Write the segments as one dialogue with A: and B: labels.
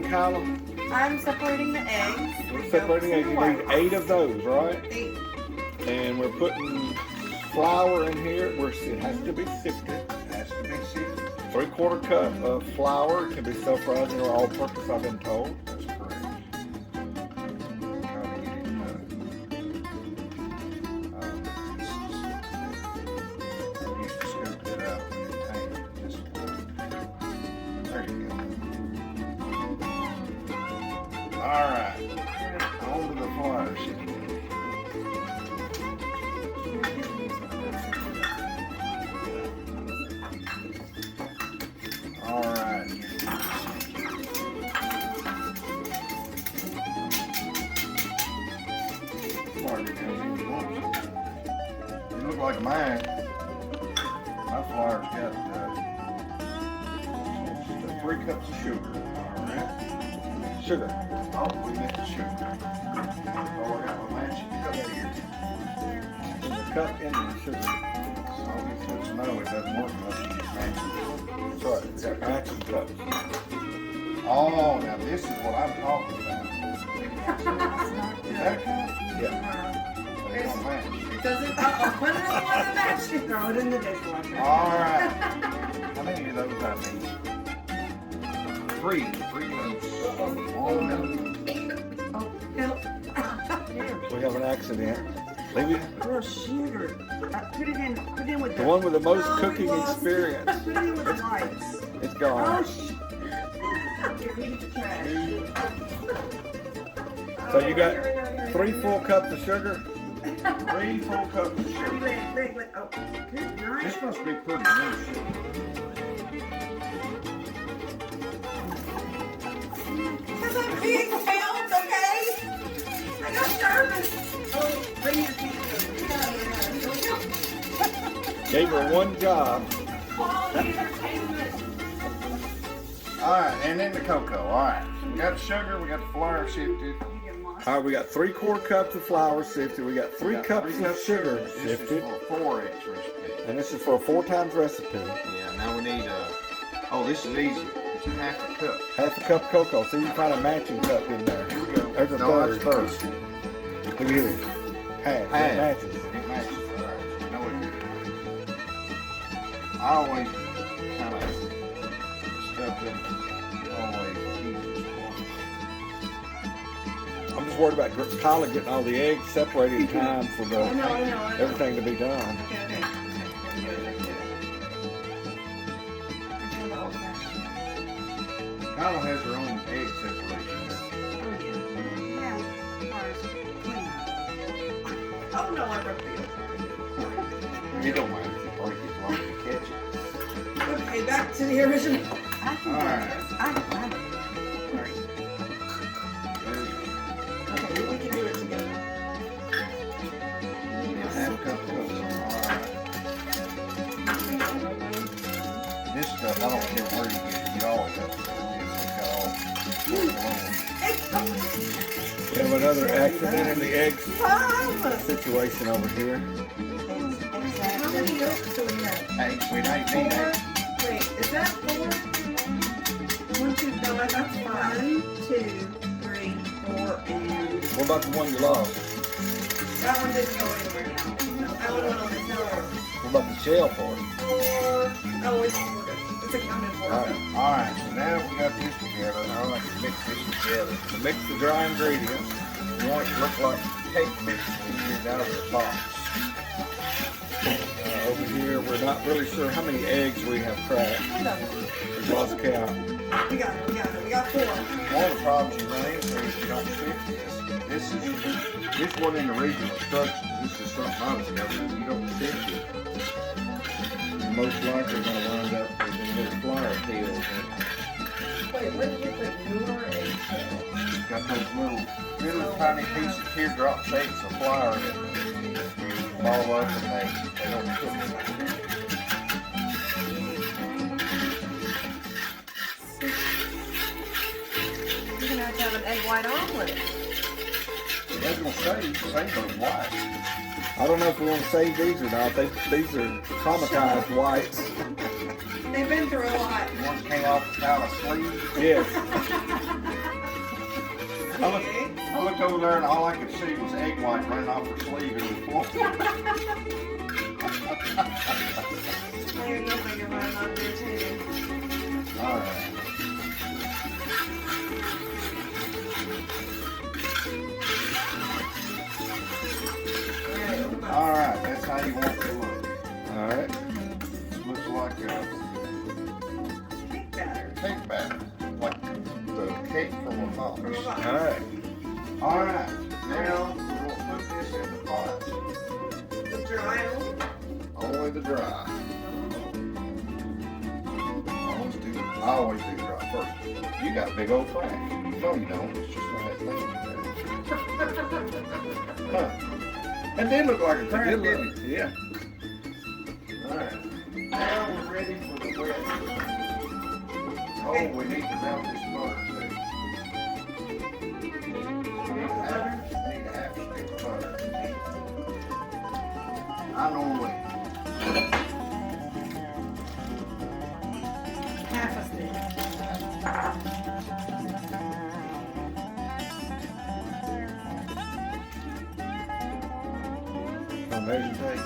A: Kyla?
B: I'm separating the eggs.
A: We're separating eggs. You need 8 of those, right?
B: 8.
A: And we're putting flour in here. It has to be sifted. 3/4 cup of flour. It can be self-rising or all-purpose, I've been told.
C: That's correct. I used to scoop it up and tank it just there you go. All right. On to the flour sheet. All right. You look like mine. My flour's got 3 cups of sugar. All right.
A: Sugar.
C: Oh, we missed the sugar. Oh, I got my matching cup here.
A: There's a cup in the sugar.
C: So all these folks know it doesn't work unless you just match it.
A: That's right. We got matching cups.
C: Oh, now this is what I'm talking about. Is that a cup?
A: Yeah.
C: They don't match.
B: Does it? Put it in the one that matches. Throw it in the dishwasher.
C: All right. How many of those I need? 3. 3 cups. Oh, no.
B: Oh, help.
A: We have an accident. Leave it.
B: Oh, sugar. Put it in with
A: The one with the most
B: Oh, we
A: cooking
B: lost it.
A: experience.
B: Put it in with the whites.
A: It's
B: Oh,
A: gone.
B: Here, leave it to trash.
A: So you got 3 full cups of sugar?
C: 3 full cups of sugar.
B: Wait. Oh, good night.
C: This must be pretty new sugar.
B: Because I'm being filmed, okay? I got nervous. Oh, bring your feet.
A: Gave her one job.
B: Quality entertainment.
C: All right, and then the cocoa. All right, so we got the sugar, we got the flour sifted.
A: All right, we got 3/4 cups of flour sifted. We got 3 cups of sugar
C: This
A: sifted.
C: is for a 4X recipe.
A: And this is for a 4 times recipe.
C: Yeah, now we need oh, this is easy. It's a 1/2 cup.
A: 1/2 cup of cocoa. So you can find a matching cup in there.
C: Here we go.
A: There's a
C: No,
A: third.
C: that's first.
A: Look at here. Half. It matches.
C: It matches. All right. You know what? I always kind of stuff it always easy.
A: I'm just worried about Kyla getting all the eggs separated in time for
B: I know.
A: everything to be done.
B: Okay.
C: Kyla has her own egg separation.
B: Oh no, I broke the
C: You don't mind if you break it as long as you catch it.
B: Okay, back to the original. I can
C: All right.
B: Sorry.
C: There you
B: Okay, we can do it together.
C: go. 1/2 cup of cocoa. All right. This stuff, I don't care where you get it. You always have to do this. It's got all
A: We have another accident in the eggs
B: Mom!
A: situation over here.
B: How many yolks do we have?
C: 8. We need 8.
B: Wait, is that 4? 1, 2, no, that's 5. 1, 2, 3, 4, and
A: What about the one you lost?
B: that one didn't go anywhere now. No, that one went on the floor.
A: What about the shell for it?
B: 4. Oh, it's 4. It's accounted for.
A: All right.
C: All right, so now we got this together. Now I can mix this together.
A: To mix the dry ingredients.
C: You want it to look like cake mix when you get it out of the box.
A: Over here, we're not really sure how many eggs we have cracked. We've lost count.
B: We got it. We got 4.
C: One of the problems you run into is you don't shift this. This wasn't in the original instructions. This is something I discovered. You don't shift it. You're most likely going to wind up with a little flour tails.
B: Wait, what did you put? Newer eggs?
C: Got those little tiny pieces, teardrop shapes of flour that ball up and they don't cook.
B: You're gonna have to have an egg white omelet.
C: They're going to save those whites.
A: I don't know if we want to save these or not. These are traumatized whites.
B: They've been through a lot.
C: The ones came off the Kyla sleeve.
A: Yes.
C: I looked over there and all I could see was egg white running off her sleeve in the floor.
B: There's nothing around out there too.
C: Alright. Alright, that's how you want it to look.
A: Alright.
C: Looks like a
B: Cake batter.
C: cake batter. Like the cake from a box.
A: Alright.
C: Alright, now we'll put this in the pot.
B: The dry one.
C: Only the dry. I always do dry first.
A: You got a big old flash. No, you don't. It's just not that thing. Huh.
C: It did look like a
A: It
C: crack,
A: did
C: didn't
A: look-
C: it?
A: Yeah.
C: Alright. Now we're ready for the wet. Oh, we need to melt this butter too. Need a half stick of butter. I normally
B: Half a stick.
A: Amazing thing.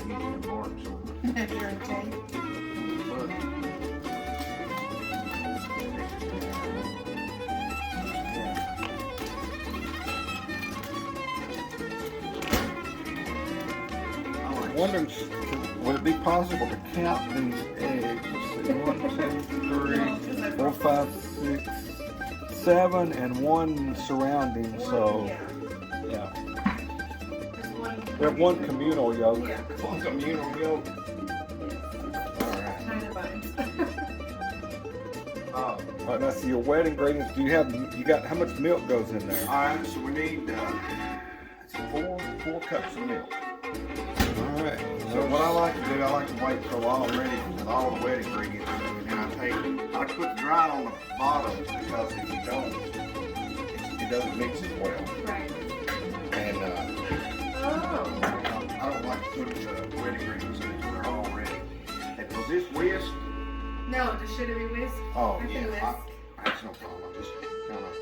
C: use the bark so
B: Measuring tape.
A: Wondering, would it be possible to count these eggs? Let's see, 1, 2, 3, 4, 5, 6, 7, and 1 surrounding. So,
B: Yeah.
A: yeah,
B: There's one.
A: we have 1 communal yolk.
B: Yeah.
C: One communal milk. Alright.
B: Kind of buns.
A: All right, now, so your wet ingredients. Do you have? You got how much milk goes in there?
C: Alright, so we need 4 cups of milk.
A: All right.
C: So what I like to do, I like to wait till all ready with all the wet ingredients, and then I put the dry on the bottom because if you don't, it doesn't mix as well.
B: Right.
C: And
B: Oh.
C: I don't like to put the wet ingredients in until they're all ready. And was this whisk?
B: No, should it be whisked?
C: Oh
B: I can
C: yeah,
B: whisk.
C: that's no problem. I just kind of.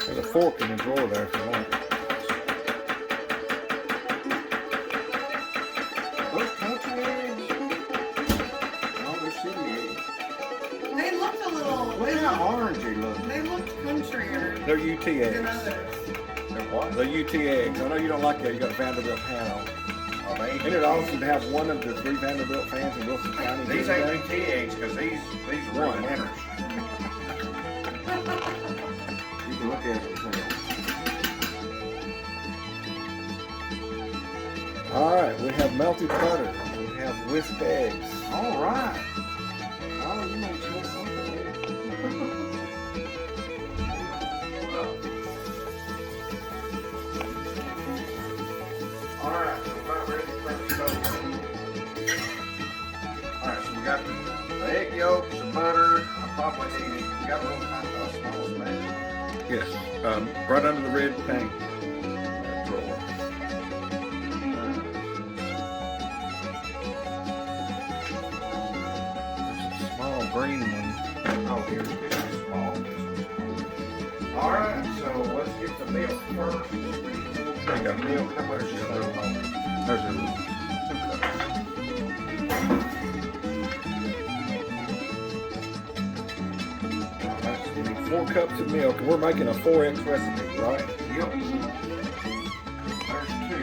A: There's a fork in the drawer there if you want.
C: Those country eggs? No, they're city eggs.
B: They looked a little.
C: Look how orangey look.
B: They looked countryer
A: They're UT
B: than
A: eggs.
B: others.
C: They're what?
A: The UT eggs. I know you don't like that. You got a Vanderbilt fan on.
C: Oh, they
A: Isn't it awesome to have one of the 3 Vanderbilt fans in Wilson County?
C: These
A: here
C: ain't
A: today?
C: UT eggs because these are
A: One.
C: winners. You can look at it and tell.
A: All right, we have melted butter. We have whisked eggs.
C: All right. Oh, you make sure. All right, so we're about ready to start the dough. All right, so we got the egg yolks, the butter. I probably need it. We got a little kind of small smash.
A: Yes, right under the red thing.
C: That drawer.
A: There's a small green one.
C: Oh, here's this small. All right, so let's get the milk first.
A: There you go.
C: Milk, how much is it?
A: There's a 4 cups of milk, and we're making a 4X recipe, right?
C: Yep. There's 2.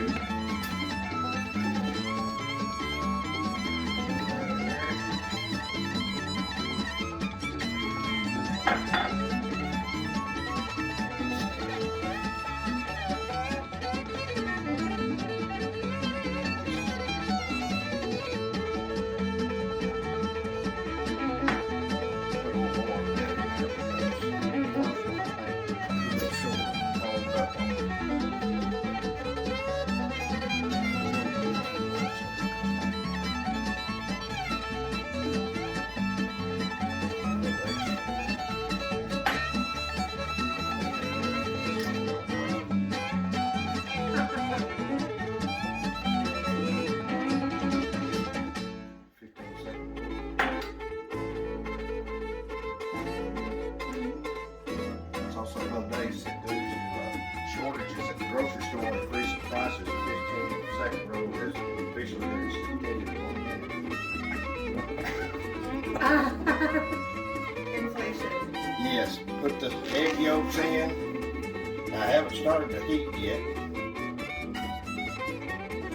C: of days that due to shortages at the grocery store and increasing prices, the second row is officially continued on
B: Inflation.
C: Yes, put the egg yolks in. I haven't started to heat yet.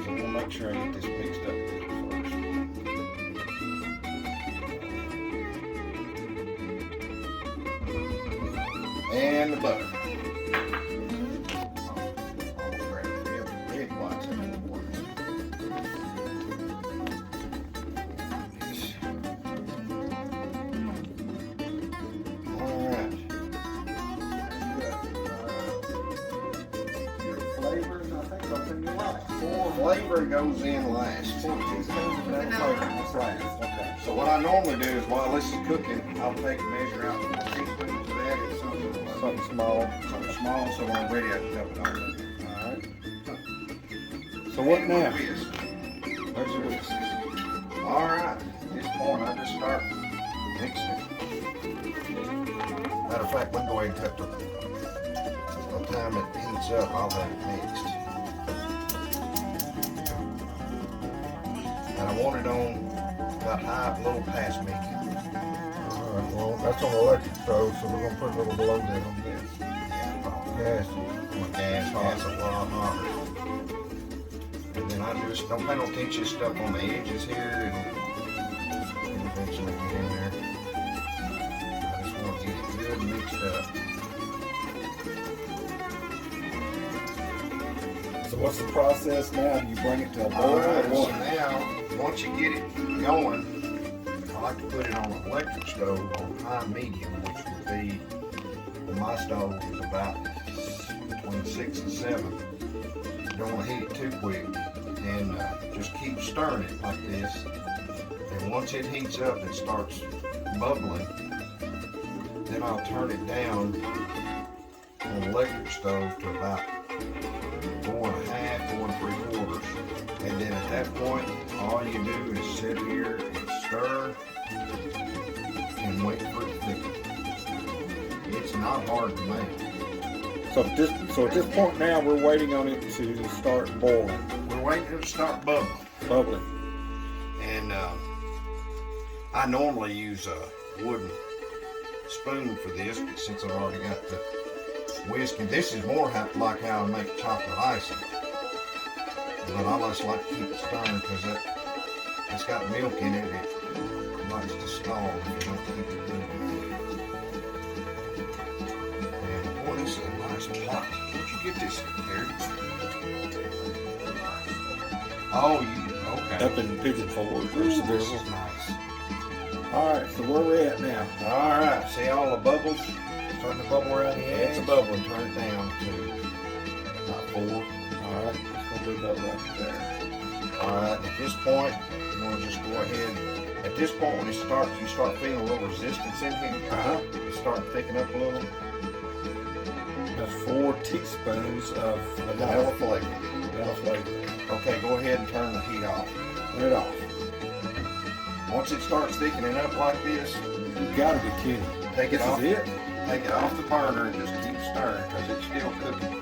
C: So we'll make sure I get this mixed up good first. And the butter. Red whites in the water. Alright.
A: Your flavors, I think something you like.
C: Flavor goes in last.
A: 4 teaspoons of vanilla flavor. That's right.
C: Okay. So what I normally do is while this is cooking, I'll take and measure out 4 teaspoons of that. It's
A: Something small.
C: something small, so when I'm ready, I can dump it on there.
A: Alright. So what now?
C: Whisk.
A: There's your whisk.
C: Alright. At this point, I just start mixing it. Matter of fact, we can go ahead and cut the time it heats up, I'll have it mixed. And I want it on about high, a little past medium.
A: Alright, well, that's on the electric stove, so we're gonna put a little below that on this. Gas.
C: On gas, it's a lot hotter. And then I just don't pay no attention to stuff on the edges here. It'll eventually get in there. I just want to get it good mixed up.
A: So what's the process now? Do you bring it to a boil
C: Alright,
A: or
C: so
A: what?
C: now, once you get it going, I like to put it on an electric stove on high medium, which would be, well, my stove is about between 6 and 7. You don't want to heat it too quick, and just keep stirring it like this. And once it heats up and starts bubbling, then I'll turn it down on an electric stove to about 4 1/2, 4 3/4. And then at that point, all you do is sit here and stir and wait for it to thicken. It's not hard to make.
A: So at this point now, we're waiting on it to start boiling,
C: We're waiting for it to start bubbling.
A: bubbling.
C: And I normally use a wooden spoon for this, but since I've already got the whisk, and this is more like how I make chocolate icing. But I just like to keep it stirring because it's got milk in it. It likes to stall if you don't keep it moving. And boy, this is a nice pot. Where'd you get this, Gary? Oh, okay.
A: Up in Pigeon Forge or
C: This
A: Seville.
C: is nice.
A: Alright, so where we at now?
C: All right, see all the bubbles starting to bubble around the edge? It's a bubble and turn it down to about 4.
A: Alright, it's gonna be about right there.
C: All right, at this point, you want to just go ahead. At this point, when it starts, you start feeling a little resistance in here. It's starting to thicken up a little.
A: That's 4 teaspoons of
C: Vanilla flavor.
A: vanilla flavor.
C: Okay, go ahead and turn the heat off.
A: Turn it off.
C: Once it starts thickening up like this,
A: You gotta be kidding.
C: take it
A: This
C: off.
A: is it?
C: Take it off the burner and just keep stirring because it's still cooking.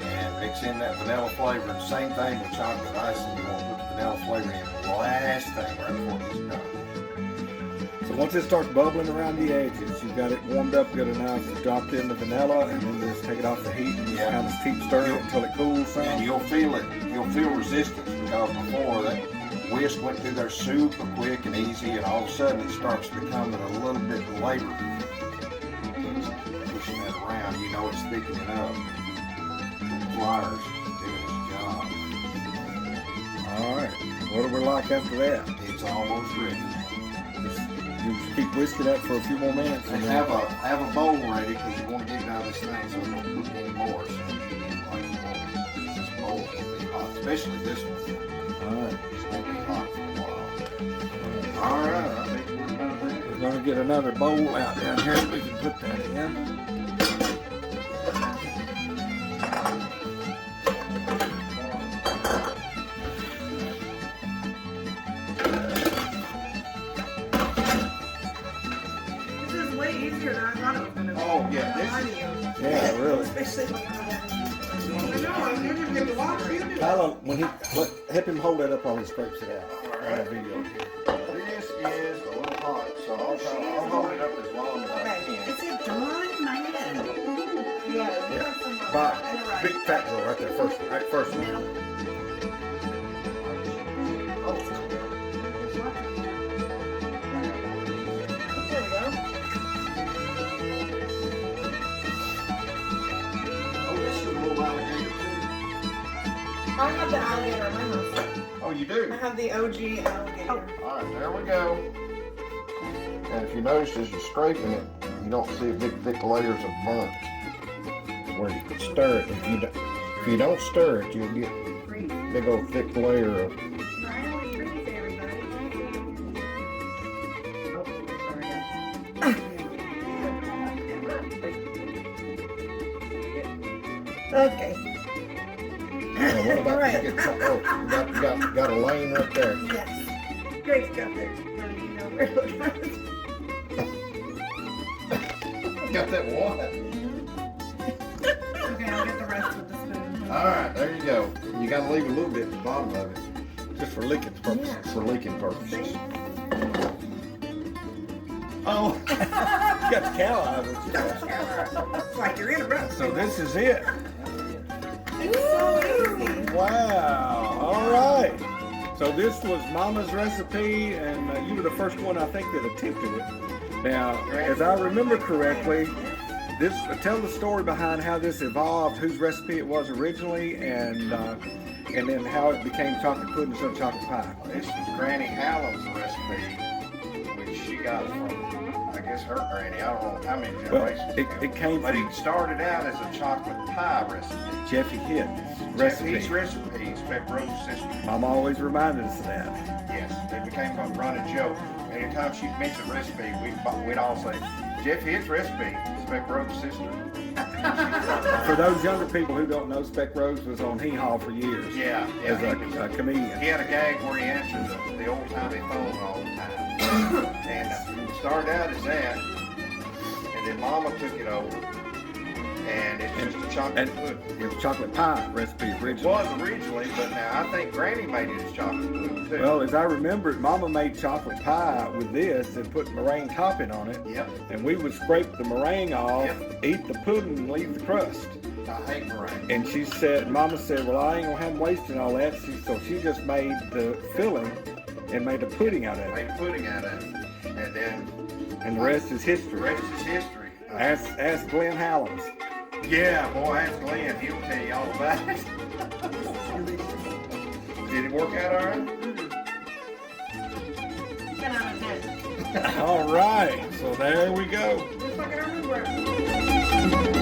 C: And mix in that vanilla flavor. And same thing with chocolate icing. You want to put the vanilla flavor in the last thing right before it's done.
A: So once it starts bubbling around the edges, you've got it warmed up, got it now dropped in the vanilla, and then just take it off the heat and just
C: Yeah.
A: kind of keep stirring it until it cools
C: And
A: some.
C: you'll feel it. You'll feel resistance because before that whisk went through there super quick and easy, and all of a sudden it starts becoming a little bit labored. Pushing that around, you know it's thickening up. The flyer's doing its job.
A: Alright, what do we like after that?
C: It's almost ready.
A: You just keep whisking that for a few more minutes.
C: And have a bowl ready because you want to get it out of this thing so it don't cook anymore. So like you want this bowl to be hot, especially this one.
A: Alright,
C: It's going to be hot for a while. All right, I think we're done there.
A: we're gonna get another bowl out down here that we can put that in.
B: This is way easier than I thought it was going to be.
C: Oh, yeah, this
B: I
C: is-
B: knew videos.
A: Yeah, really.
B: Especially when I know, I never get to watch you do
A: How
B: it.
A: long, when help him hold that up while he scrapes it out.
C: All right.
A: On the video.
C: This is a little hot, so I'll hold it up as long as I
B: Okay,
C: can.
B: is it done, man? Yeah, you have some
A: Bob,
B: in the right
A: big fat girl right there, first one, right, first one.
B: There we go.
C: Oh, this is a little alligator too.
B: I have the alligator in my house.
C: Oh, you do?
B: I have the OG alligator.
C: All right, there we go. And if you notice as you're scraping it, you don't see big thick layers of burnt. Where you can stir it. If you don't stir it, you'll get big old thick layer of.
B: Okay.
C: Oh, what about
B: All right.
C: you got a lane right there.
B: Yes. Greg's got this. You know where it was.
C: Got that what?
B: Okay, I'll get the rest with the spoon.
C: All right, there you go. You got to leave a little bit at the bottom of it.
A: Just for licking purposes.
B: Yeah.
C: For leaking purposes.
A: Oh, you got the cow eyes, what you got.
B: It's like you're in a row.
A: So this is it.
B: It's so easy.
A: Wow, all right. So this was Mama's recipe, and you were the first one, I think, that attempted it. Now, as I remember correctly, tell the story behind how this evolved, whose recipe it was originally, and then how it became chocolate pudding instead of chocolate pie.
C: This is Granny Hallums recipe, which she got from, I guess, her granny. I don't know how many
A: Well,
C: generations ago.
A: it came
C: But
A: from
C: it started out as a chocolate pie recipe.
A: Jeffy Hitt's
C: Jeffy's
A: recipe.
C: recipe, Spec Rose's sister.
A: Mama always reminded us of that.
C: Yes, it became a running joke. Anytime she'd mention a recipe, we'd all say, Jeff Hitt's recipe, Spec Rose's sister.
A: For those younger people who don't know, Spec Rose was on Hee Haw for years
C: Yeah,
A: as
C: yeah.
A: a comedian.
C: He had a gag where he answered the old-timey phone all the time. And it started out as that, and then Mama took it over, and it's just a chocolate pudding.
A: It was chocolate pie recipe
C: It
A: originally.
C: was originally, but now I think Granny made it as chocolate pudding too.
A: Well, as I remember it, Mama made chocolate pie with this and put meringue topping on it.
C: Yep,
A: And we would scrape the meringue off,
C: Yep.
A: eat the pudding, and leave the crust.
C: I hate meringue.
A: And she said, Mama said, well, I ain't gonna have them wasting all that. So she just made the filling and made a pudding out of it.
C: Made pudding out of it, and then
A: And the rest is
C: the
A: history.
C: rest is history.
A: Ask Glenn Hallums.
C: Yeah, boy, ask Glenn. He'll tell you all about it. Did it work out all right?
B: 10 out of 10.
A: All right, so there we go.
B: Just like I remember.